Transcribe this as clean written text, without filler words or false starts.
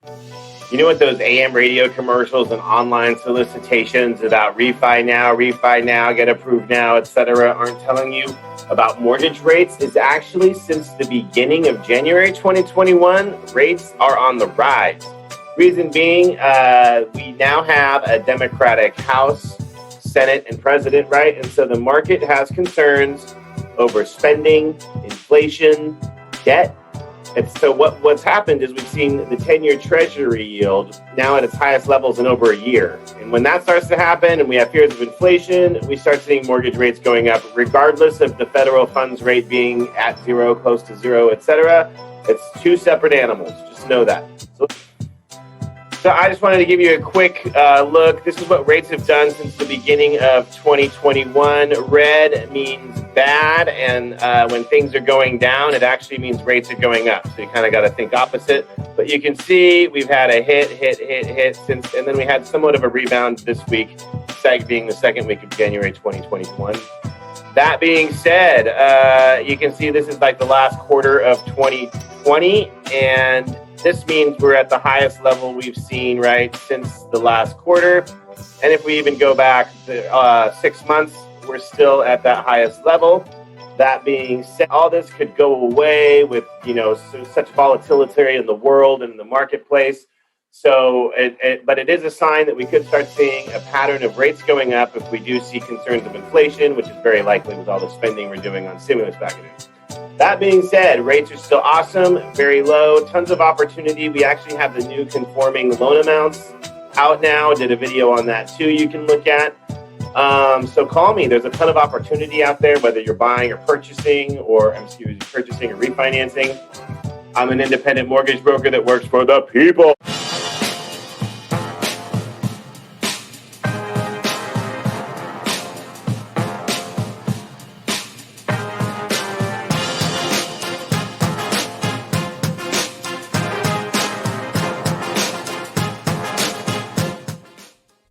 You know what those AM radio commercials and online solicitations about refi now, get approved now, etc. aren't telling you about mortgage rates? Is actually since the beginning of January 2021, rates are on the rise. Reason being, we now have a Democratic House, Senate, and President, right? And so the market has concerns over spending, inflation, debt. And so what's happened is we've seen the 10-year Treasury yield now at its highest levels in over a year. And when that starts to happen and we have fears of inflation, we start seeing mortgage rates going up, regardless of the federal funds rate being at zero, close to zero, etc. It's two separate animals. Just know that. So I just wanted to give you a quick look. This is what rates have done since the beginning of 2021. Red means bad, and when things are going down, it actually means rates are going up. So you kind of got to think opposite. But you can see we've had a hit since, and then we had somewhat of a rebound this week, being the second week of January 2021. That being said, you can see this is like the last quarter of 2020, and this means we're at the highest level we've seen, right, since the last quarter. And if we even go back to 6 months, we're still at that highest level. That being said, all this could go away with, such volatility in the world and in the marketplace. So, but it is a sign that we could start seeing a pattern of rates going up if we do see concerns of inflation, which is very likely with all the spending we're doing on stimulus packages. That being said, rates are still awesome, very low, tons of opportunity. We actually have the new conforming loan amounts out now. Did a video on that too you can look at. So call me. There's a ton of opportunity out there, whether you're buying or purchasing or refinancing. I'm an independent mortgage broker that works for the people.